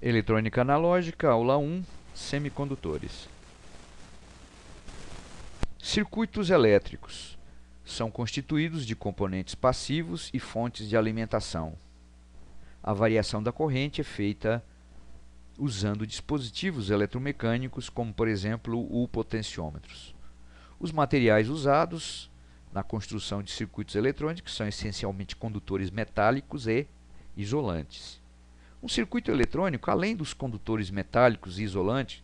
Eletrônica analógica, aula 1, semicondutores. Circuitos elétricos são constituídos de componentes passivos e fontes de alimentação. A variação da corrente é feita usando dispositivos eletromecânicos, como por exemplo o potenciômetros. Os materiais usados na construção de circuitos eletrônicos são essencialmente condutores metálicos e isolantes. Um circuito eletrônico, além dos condutores metálicos e isolantes,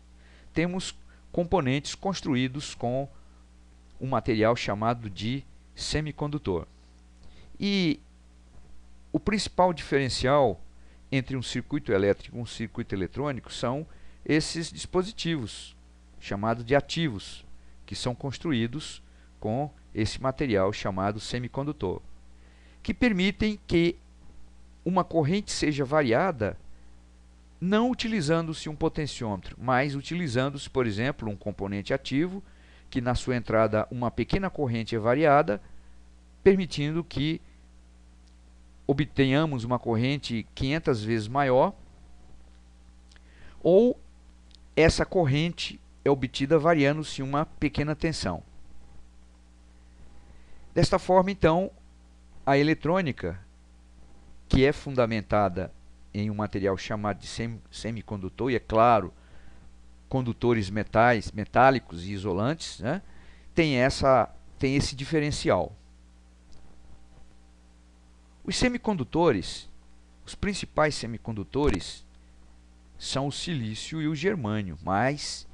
temos componentes construídos com um material chamado de semicondutor. E o principal diferencial entre um circuito elétrico e um circuito eletrônico são esses dispositivos, chamados de ativos, que são construídos com esse material chamado semicondutor, que permitem que uma corrente seja variada não utilizando-se um potenciômetro, mas utilizando-se, por exemplo, um componente ativo, que na sua entrada uma pequena corrente é variada, permitindo que obtenhamos uma corrente 500 vezes maior, ou essa corrente é obtida variando-se uma pequena tensão. Desta forma, então, a eletrônica, que é fundamentada em um material chamado de semicondutor, e é claro, condutores metálicos e isolantes, né, tem esse diferencial. Os semicondutores, os principais semicondutores, são o silício e o germânio, mas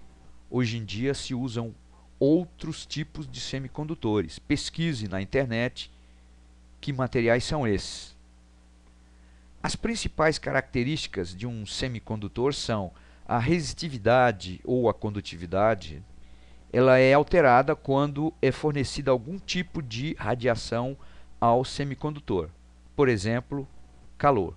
hoje em dia se usam outros tipos de semicondutores. Pesquise na internet que materiais são esses. As principais características de um semicondutor são a resistividade ou a condutividade. Ela é alterada quando é fornecida algum tipo de radiação ao semicondutor. Por exemplo, calor.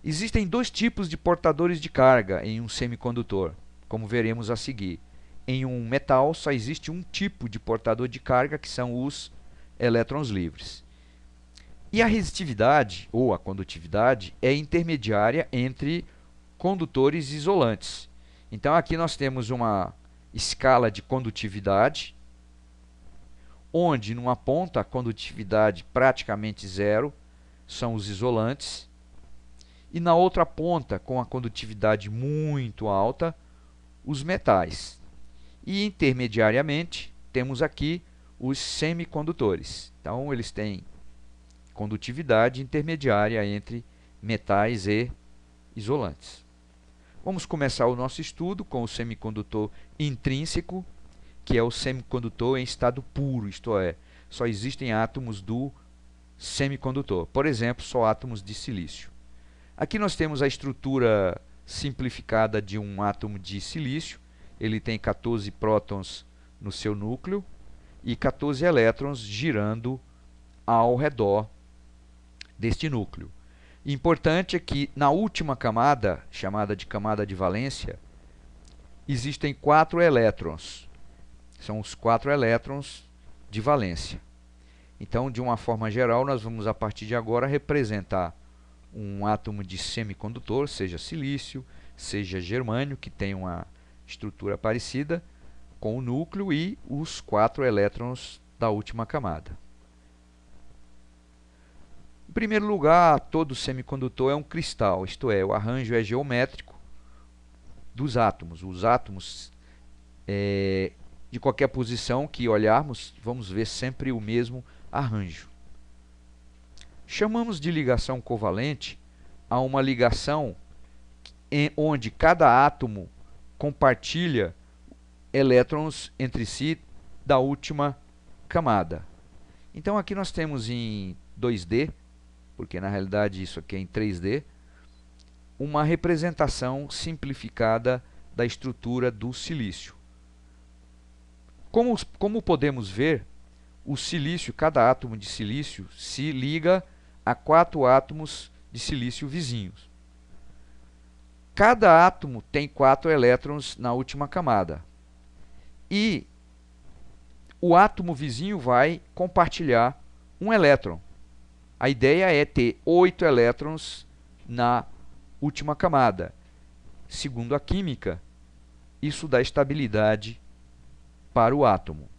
Existem dois tipos de portadores de carga em um semicondutor, como veremos a seguir. Em um metal só existe um tipo de portador de carga, que são os elétrons livres. E a resistividade, ou a condutividade, é intermediária entre condutores isolantes. Então aqui nós temos uma escala de condutividade, onde numa ponta a condutividade praticamente zero são os isolantes, e na outra ponta, com a condutividade muito alta, os metais. E intermediariamente temos aqui os semicondutores. Então eles têm condutividade intermediária entre metais e isolantes. Vamos começar o nosso estudo com o semicondutor intrínseco, que é o semicondutor em estado puro, isto é, só existem átomos do semicondutor. Por exemplo, só átomos de silício. Aqui nós temos a estrutura simplificada de um átomo de silício. Ele tem 14 prótons no seu núcleo e 14 elétrons girando ao redor deste núcleo. Importante é que na última camada, chamada de camada de valência, existem 4 elétrons. São os 4 elétrons de valência. Então, de uma forma geral, nós vamos a partir de agora representar um átomo de semicondutor, seja silício, seja germânio, que tem uma estrutura parecida, com o núcleo e os 4 elétrons da última camada. Em primeiro lugar, todo semicondutor é um cristal, isto é, o arranjo é geométrico dos átomos. Os átomos, de qualquer posição que olharmos, vamos ver sempre o mesmo arranjo. Chamamos de ligação covalente a uma ligação onde cada átomo compartilha elétrons entre si da última camada. Então aqui nós temos em 2D, porque na realidade isso aqui é em 3D, uma representação simplificada da estrutura do silício. Como podemos ver, o silício, cada átomo de silício se liga a 4 átomos de silício vizinhos. Cada átomo tem 4 elétrons na última camada. E o átomo vizinho vai compartilhar um elétron. A ideia é ter 8 elétrons na última camada. Segundo a química, isso dá estabilidade para o átomo.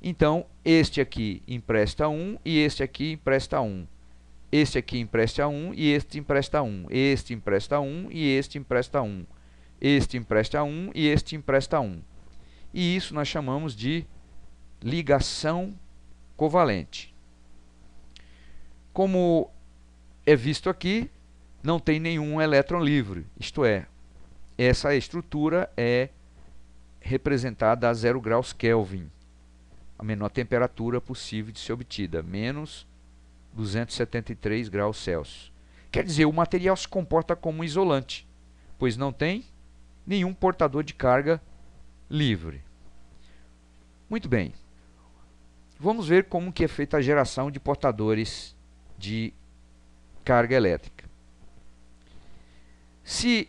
Então, este aqui empresta 1 e este aqui empresta 1. Este aqui empresta 1 e este empresta 1. Este empresta 1 e este empresta 1. Este empresta 1 e este empresta 1. E isso nós chamamos de ligação covalente. Como é visto aqui, não tem nenhum elétron livre, isto é, essa estrutura é representada a 0 graus Kelvin, a menor temperatura possível de ser obtida, menos 273 graus Celsius. Quer dizer, o material se comporta como um isolante, pois não tem nenhum portador de carga livre. Muito bem, vamos ver como que é feita a geração de portadores de carga elétrica. Se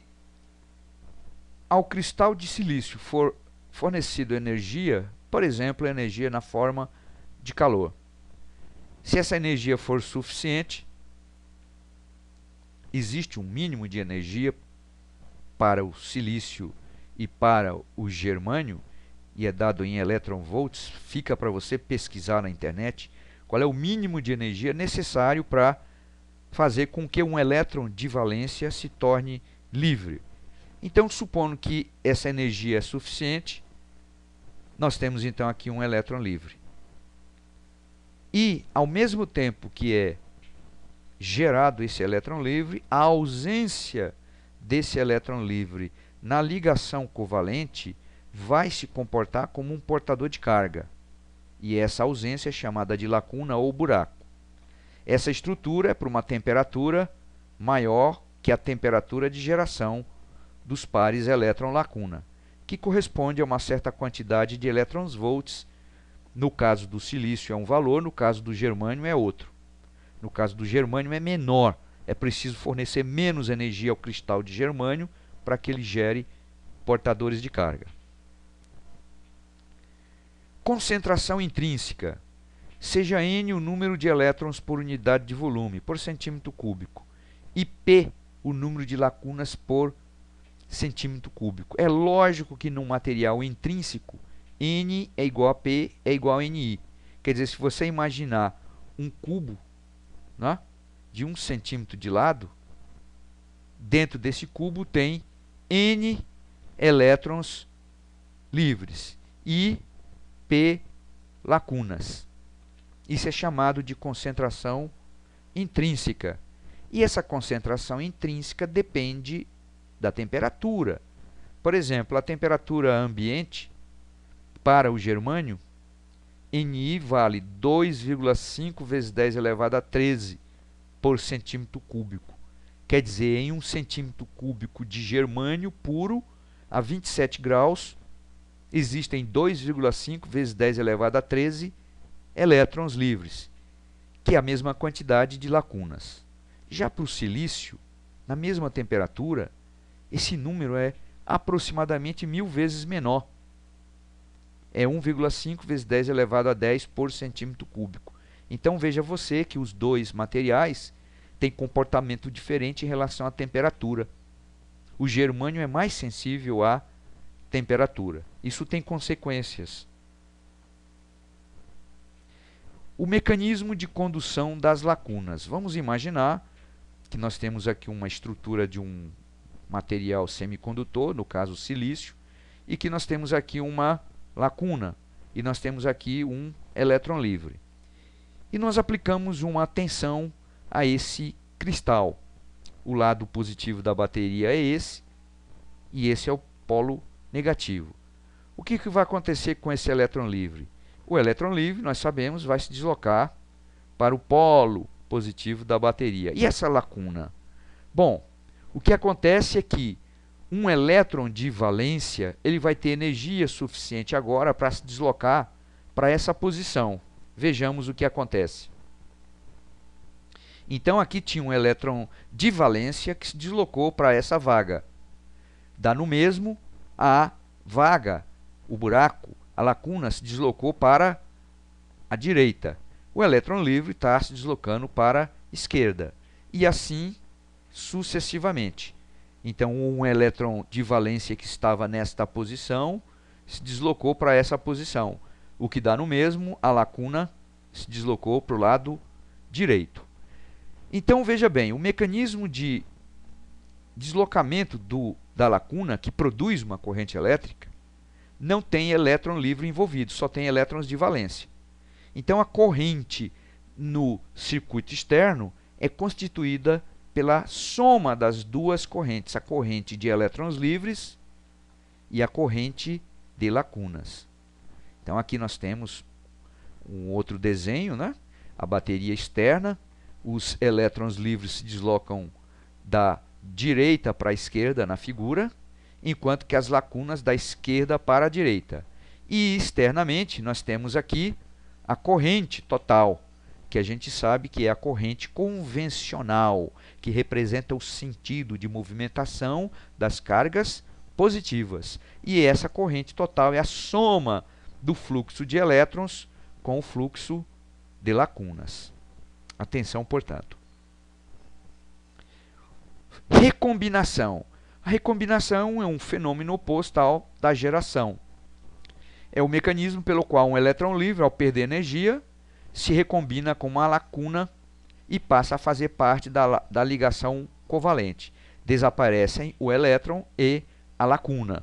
ao cristal de silício for fornecido energia, por exemplo, energia na forma de calor, se essa energia for suficiente, existe um mínimo de energia para o silício e para o germânio, e é dado em electronvolts, fica para você pesquisar na internet qual é o mínimo de energia necessário para fazer com que um elétron de valência se torne livre. Então, supondo que essa energia é suficiente, nós temos então aqui um elétron livre. E, ao mesmo tempo que é gerado esse elétron livre, a ausência desse elétron livre na ligação covalente vai se comportar como um portador de carga. E essa ausência é chamada de lacuna ou buraco. Essa estrutura é para uma temperatura maior que a temperatura de geração dos pares elétron-lacuna, que corresponde a uma certa quantidade de elétrons-volts. No caso do silício é um valor, no caso do germânio é outro. No caso do germânio é menor, é preciso fornecer menos energia ao cristal de germânio para que ele gere portadores de carga. Concentração intrínseca. Seja N o número de elétrons por unidade de volume, por centímetro cúbico, e P o número de lacunas por centímetro cúbico. É lógico que num material intrínseco, N é igual a P é igual a NI. Quer dizer, se você imaginar um cubo, né, de 1 centímetro de lado, dentro desse cubo tem N elétrons livres e P lacunas. Isso é chamado de concentração intrínseca. E essa concentração intrínseca depende da temperatura. Por exemplo, a temperatura ambiente para o germânio, Ni vale 2,5 vezes 10 elevado a 13 por centímetro cúbico. Quer dizer, em 1 centímetro cúbico de germânio puro, a 27 graus, existem 2,5 vezes 10 elevado a 13 elétrons livres, que é a mesma quantidade de lacunas. Já para o silício, na mesma temperatura, esse número é aproximadamente 1000 vezes menor. É 1,5 vezes 10 elevado a 10 por centímetro cúbico. Então veja você que os dois materiais têm comportamento diferente em relação à temperatura. O germânio é mais sensível à temperatura. Isso tem consequências. O mecanismo de condução das lacunas. Vamos imaginar que nós temos aqui uma estrutura de um material semicondutor, no caso silício, e que nós temos aqui uma lacuna, e nós temos aqui um elétron livre. E nós aplicamos uma tensão a esse cristal. O lado positivo da bateria é esse, e esse é o polo negativo. O que vai acontecer com esse elétron livre? O elétron livre, nós sabemos, vai se deslocar para o polo positivo da bateria. E essa lacuna? Bom, o que acontece é que um elétron de valência, ele vai ter energia suficiente agora para se deslocar para essa posição. Vejamos o que acontece. Então aqui tinha um elétron de valência que se deslocou para essa vaga. Dá no mesmo, a vaga, o buraco, a lacuna se deslocou para a direita. O elétron livre está se deslocando para a esquerda. E assim sucessivamente. Então, um elétron de valência que estava nesta posição se deslocou para essa posição. O que dá no mesmo, a lacuna se deslocou para o lado direito. Então, veja bem, o mecanismo de deslocamento da lacuna, que produz uma corrente elétrica, não tem elétron livre envolvido, só tem elétrons de valência. Então, a corrente no circuito externo é constituída pela soma das duas correntes, a corrente de elétrons livres e a corrente de lacunas. Então, aqui nós temos um outro desenho, né? A bateria externa, os elétrons livres se deslocam da direita para a esquerda na figura, enquanto que as lacunas da esquerda para a direita. E externamente nós temos aqui a corrente total, que a gente sabe que é a corrente convencional, que representa o sentido de movimentação das cargas positivas. E essa corrente total é a soma do fluxo de elétrons com o fluxo de lacunas. Atenção, portanto. Recombinação. A recombinação é um fenômeno oposto ao da geração. É o mecanismo pelo qual um elétron livre, ao perder energia, se recombina com uma lacuna e passa a fazer parte da ligação covalente. Desaparecem o elétron e a lacuna.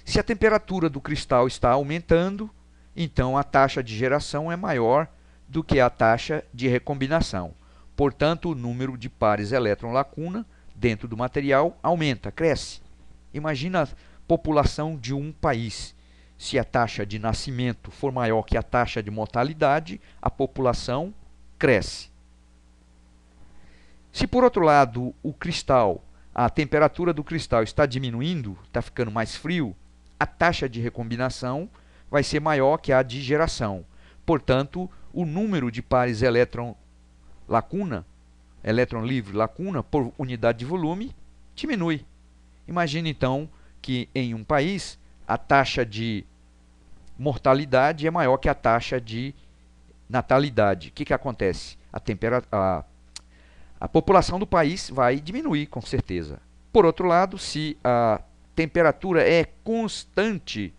Se a temperatura do cristal está aumentando, então a taxa de geração é maior do que a taxa de recombinação. Portanto, o número de pares elétron-lacuna dentro do material aumenta, cresce. Imagina a população de um país. Se a taxa de nascimento for maior que a taxa de mortalidade, a população cresce. Se, por outro lado, a temperatura do cristal está diminuindo, está ficando mais frio, a taxa de recombinação vai ser maior que a de geração. Portanto, o número de pares elétron livre lacuna por unidade de volume diminui. Imagine então que em um país a taxa de mortalidade é maior que a taxa de natalidade. O que acontece? A população do país vai diminuir, com certeza. Por outro lado, se a temperatura é constante,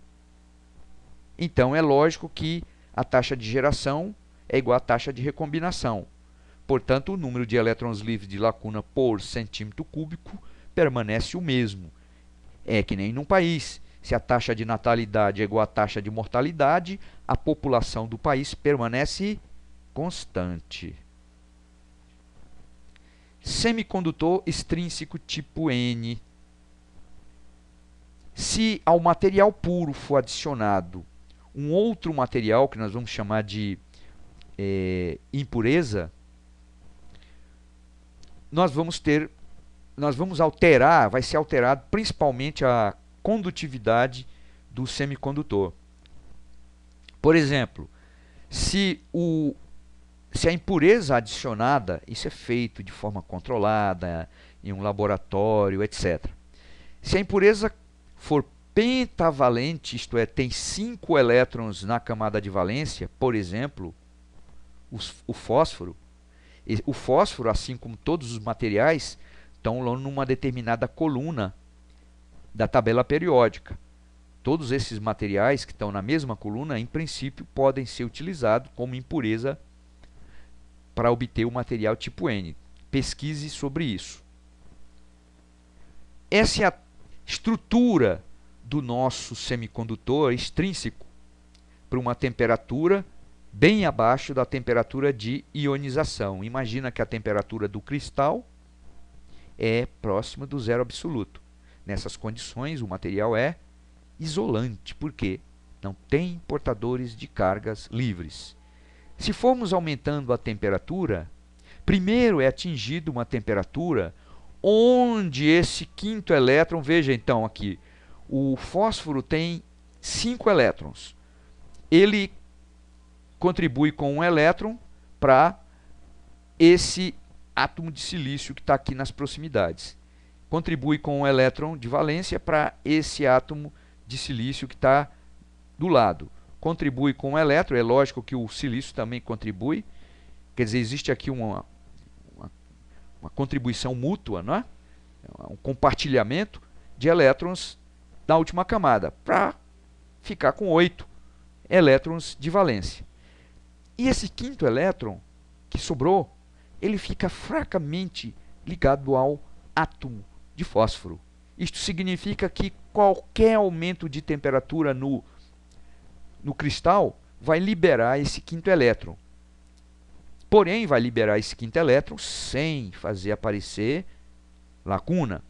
então é lógico que a taxa de geração é igual à taxa de recombinação. Portanto, o número de elétrons livres de lacuna por centímetro cúbico permanece o mesmo. É que nem num país. Se a taxa de natalidade é igual à taxa de mortalidade, a população do país permanece constante. Semicondutor extrínseco tipo N. Se ao material puro for adicionado um outro material, que nós vamos chamar de impureza, nós vamos alterar, vai ser alterado principalmente a condutividade do semicondutor. Por exemplo, se a impureza adicionada, isso é feito de forma controlada, em um laboratório, etc. Se a impureza for pentavalente, isto é, tem 5 elétrons na camada de valência, por exemplo, o fósforo, assim como todos os materiais, estão lá numa determinada coluna da tabela periódica. Todos esses materiais que estão na mesma coluna, em princípio, podem ser utilizados como impureza para obter o material tipo N. Pesquise sobre isso. Essa é a estrutura do nosso semicondutor extrínseco para uma temperatura bem abaixo da temperatura de ionização. Imagina que a temperatura do cristal é próxima do zero absoluto. Nessas condições, o material é isolante, porque não tem portadores de cargas livres. Se formos aumentando a temperatura, primeiro é atingido uma temperatura onde esse quinto elétron, veja então aqui, o fósforo tem 5 elétrons. Ele contribui com um elétron para esse átomo de silício que está aqui nas proximidades. Contribui com um elétron de valência para esse átomo de silício que está do lado. Contribui com um elétron, é lógico que o silício também contribui, quer dizer, existe aqui uma contribuição mútua, não é? um compartilhamento de elétrons da última camada, para ficar com 8 elétrons de valência. E esse quinto elétron que sobrou, ele fica fracamente ligado ao átomo de fósforo. Isto significa que qualquer aumento de temperatura no cristal vai liberar esse quinto elétron. Porém, vai liberar esse quinto elétron sem fazer aparecer lacuna,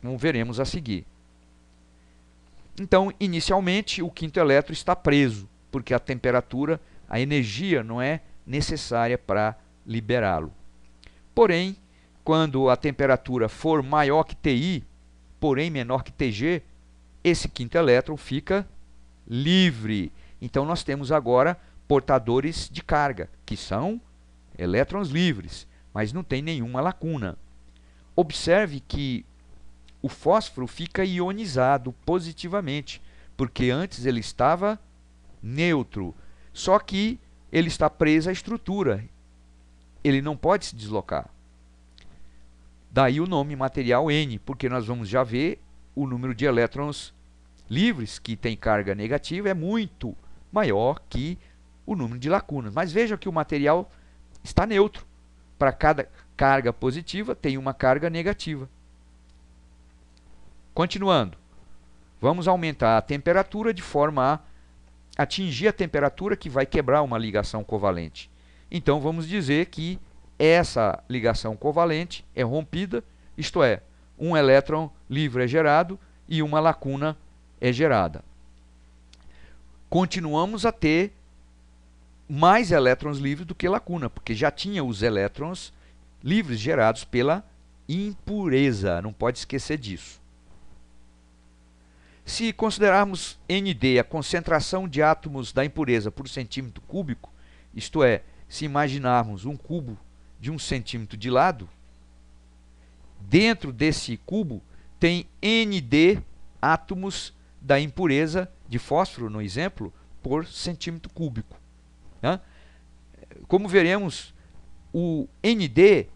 como veremos a seguir. Então, inicialmente, o quinto elétron está preso, porque a temperatura, a energia não é necessária para liberá-lo. Porém, quando a temperatura for maior que Ti, porém menor que Tg, esse quinto elétron fica livre. Então, nós temos agora portadores de carga, que são elétrons livres, mas não tem nenhuma lacuna. Observe que o fósforo fica ionizado positivamente, porque antes ele estava neutro, só que ele está preso à estrutura, ele não pode se deslocar. Daí o nome material N, porque nós vamos já ver o número de elétrons livres que tem carga negativa é muito maior que o número de lacunas. Mas veja que o material está neutro. Para cada carga positiva tem uma carga negativa. Continuando, vamos aumentar a temperatura de forma a atingir a temperatura que vai quebrar uma ligação covalente. Então vamos dizer que essa ligação covalente é rompida, isto é, um elétron livre é gerado e uma lacuna é gerada. Continuamos a ter mais elétrons livres do que lacuna, porque já tinha os elétrons livres gerados pela impureza, não pode esquecer disso. Se considerarmos Nd a concentração de átomos da impureza por centímetro cúbico, isto é, se imaginarmos um cubo de 1 centímetro de lado, dentro desse cubo tem Nd átomos da impureza de fósforo, no exemplo, por centímetro cúbico. Como veremos, o Nd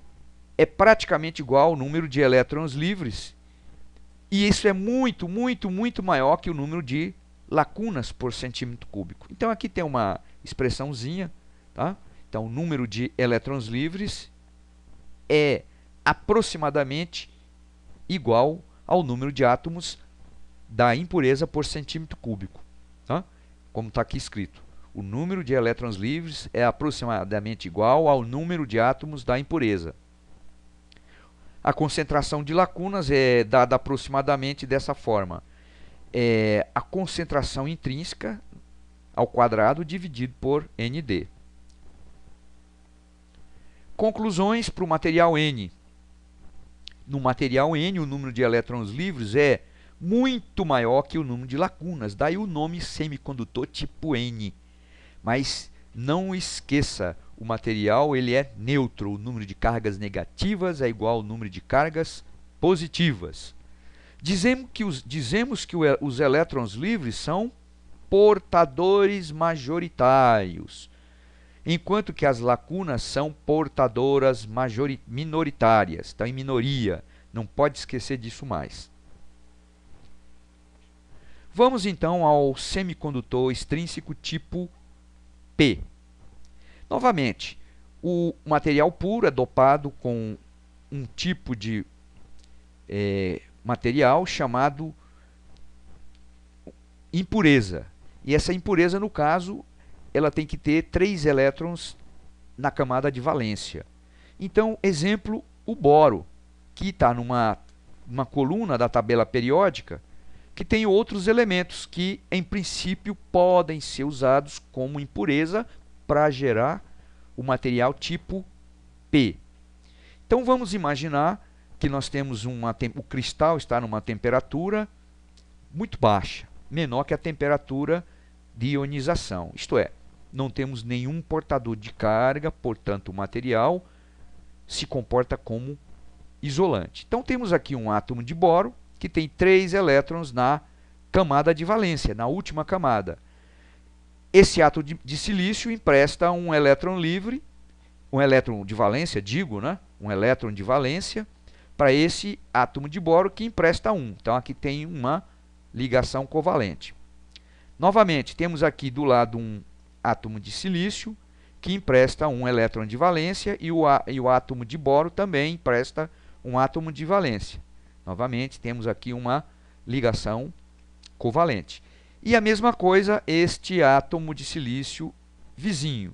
é praticamente igual ao número de elétrons livres, e isso é muito, muito, muito maior que o número de lacunas por centímetro cúbico. Então aqui tem uma expressãozinha, tá? Então o número de elétrons livres é aproximadamente igual ao número de átomos da impureza por centímetro cúbico, tá? Como está aqui escrito. O número de elétrons livres é aproximadamente igual ao número de átomos da impureza. A concentração de lacunas é dada aproximadamente dessa forma. É a concentração intrínseca ao quadrado dividido por Nd. Conclusões para o material N. No material N, o número de elétrons livres é muito maior que o número de lacunas. Daí o nome semicondutor tipo N. Mas não esqueça, o material ele é neutro. O número de cargas negativas é igual ao número de cargas positivas. Dizemos que os elétrons livres são portadores majoritários, enquanto que as lacunas são portadoras minoritárias. Estão em minoria. Não pode esquecer disso mais. Vamos então ao semicondutor extrínseco tipo P. Novamente, o material puro é dopado com um tipo de material chamado impureza. E essa impureza, no caso, ela tem que ter 3 elétrons na camada de valência. Então, exemplo, o boro, que está numa coluna da tabela periódica, que tem outros elementos que, em princípio, podem ser usados como impureza para gerar o material tipo P. Então vamos imaginar que nós temos o cristal está numa temperatura muito baixa, menor que a temperatura de ionização. Isto é, não temos nenhum portador de carga, portanto o material se comporta como isolante. Então temos aqui um átomo de boro que tem 3 elétrons na camada de valência, na última camada. Esse átomo de silício empresta um elétron livre, um elétron de valência, digo, né? Um elétron de valência para esse átomo de boro que empresta 1. Então aqui tem uma ligação covalente. Novamente, temos aqui do lado um átomo de silício que empresta um elétron de valência e o átomo de boro também empresta um átomo de valência. Novamente, temos aqui uma ligação covalente. E a mesma coisa este átomo de silício vizinho.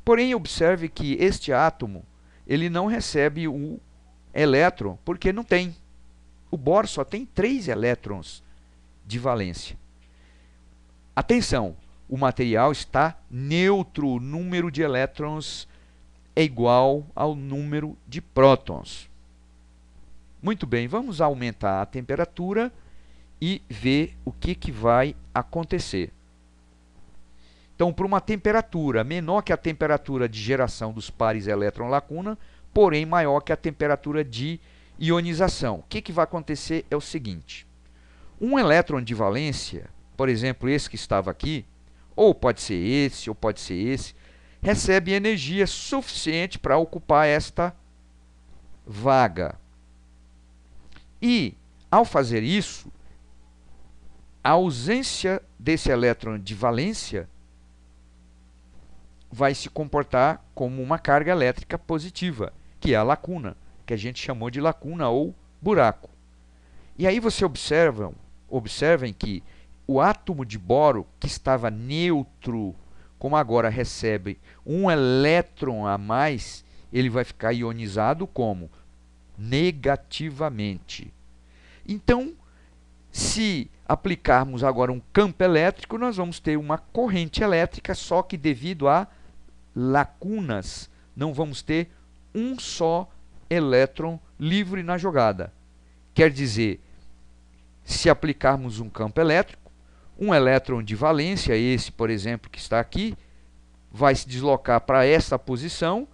Porém, observe que este átomo ele não recebe o elétron porque não tem. O boro só tem 3 elétrons de valência. Atenção, o material está neutro, o número de elétrons é igual ao número de prótons. Muito bem, vamos aumentar a temperatura e ver o que vai acontecer. Então, para uma temperatura menor que a temperatura de geração dos pares elétron-lacuna, porém maior que a temperatura de ionização. O que vai acontecer é o seguinte. Um elétron de valência, por exemplo, esse que estava aqui, ou pode ser esse, ou pode ser esse, recebe energia suficiente para ocupar esta vaga. E, ao fazer isso, a ausência desse elétron de valência vai se comportar como uma carga elétrica positiva, que é a lacuna, que a gente chamou de lacuna ou buraco. E aí você observem que o átomo de boro, que estava neutro, como agora recebe um elétron a mais, ele vai ficar ionizado como? Negativamente. Então, se aplicarmos agora um campo elétrico, nós vamos ter uma corrente elétrica, só que devido a lacunas, não vamos ter um só elétron livre na jogada. Quer dizer, se aplicarmos um campo elétrico, um elétron de valência, esse, por exemplo, que está aqui, vai se deslocar para essa posição,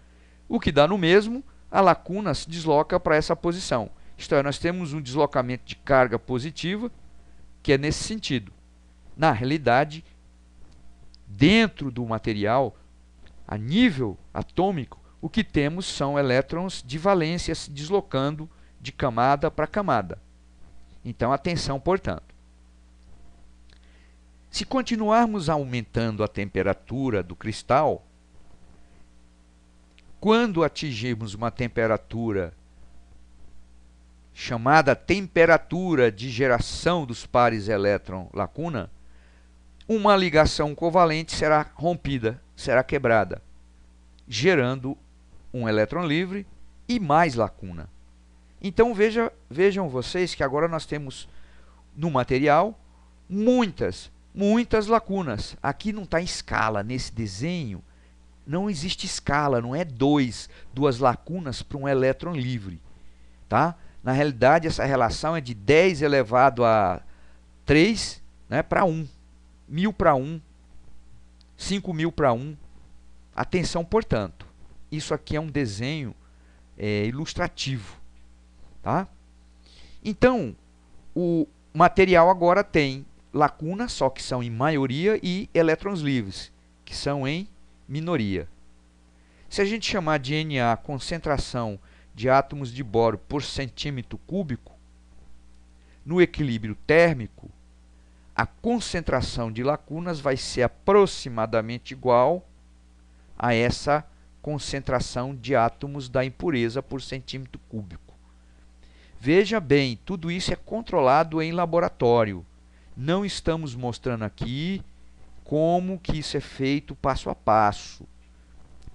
o que dá no mesmo, a lacuna se desloca para essa posição. Isto é, nós temos um deslocamento de carga positiva, que é nesse sentido. Na realidade, dentro do material, a nível atômico, o que temos são elétrons de valência se deslocando de camada para camada. Então, atenção, portanto. Se continuarmos aumentando a temperatura do cristal, quando atingirmos uma temperatura chamada temperatura de geração dos pares elétron-lacuna, uma ligação covalente será rompida, será quebrada, gerando um elétron livre e mais lacuna. Então vejam vocês que agora nós temos no material muitas lacunas. Aqui não está em escala, nesse desenho não existe escala, não é duas lacunas para um elétron livre. Tá? Na realidade, essa relação é de 10 elevado a 3, né, para 1. 1000 para 1, 5000 para 1. Atenção, portanto, isso aqui é um desenho ilustrativo. Tá? Então, o material agora tem lacunas, só que são em maioria, e elétrons livres, que são em minoria. Se a gente chamar de Na a concentração de átomos de boro por centímetro cúbico, no equilíbrio térmico, a concentração de lacunas vai ser aproximadamente igual a essa concentração de átomos da impureza por centímetro cúbico. Veja bem, tudo isso é controlado em laboratório. Não estamos mostrando aqui como que isso é feito passo a passo.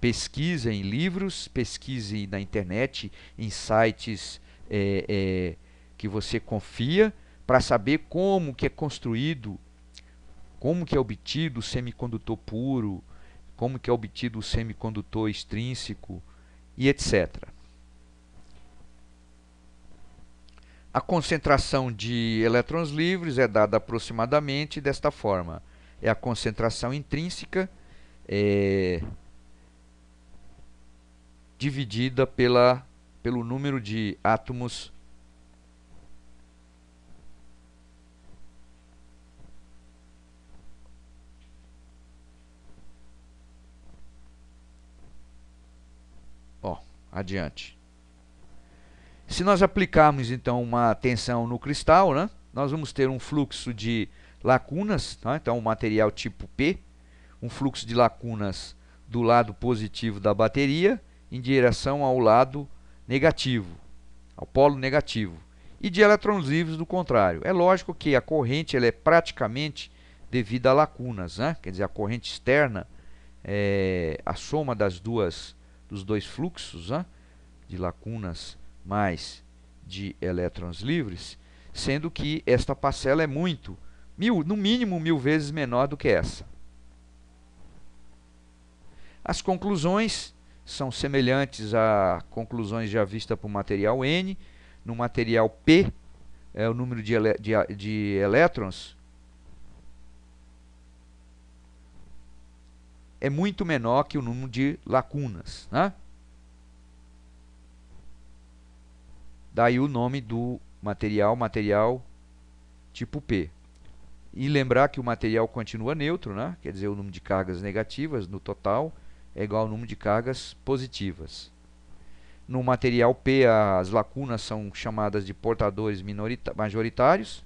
Pesquise em livros, pesquise na internet, em sites que você confia, para saber como que é construído, como que é obtido o semicondutor puro, como que é obtido o semicondutor extrínseco e etc. A concentração de elétrons livres é dada aproximadamente desta forma. É a concentração intrínseca dividida pelo número de átomos adiante. Se nós aplicarmos então uma tensão no cristal, né, nós vamos ter um fluxo de lacunas, tá? Então um material tipo P, um fluxo de lacunas do lado positivo da bateria em direção ao lado negativo, ao polo negativo, e de elétrons livres do contrário. É lógico que a corrente ela é praticamente devida a lacunas, né? Quer dizer, a corrente externa é a soma dos dois fluxos, né? De lacunas mais de elétrons livres, sendo que esta parcela é no mínimo 1000 vezes menor do que essa. As conclusões são semelhantes a conclusões já vistas para o material N. No material P, o número de elétrons é muito menor que o número de lacunas, né? Daí o nome do material tipo P. E lembrar que o material continua neutro, né? Quer dizer, o número de cargas negativas no total é igual ao número de cargas positivas. No material P, as lacunas são chamadas de portadores majoritários,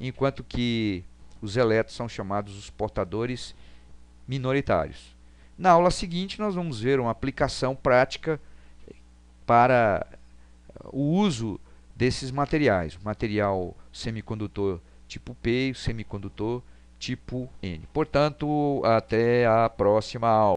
enquanto que os elétrons são chamados os portadores minoritários. Na aula seguinte, nós vamos ver uma aplicação prática para o uso desses materiais, o material semicondutor tipo P e o semicondutor tipo N. Portanto, até a próxima aula.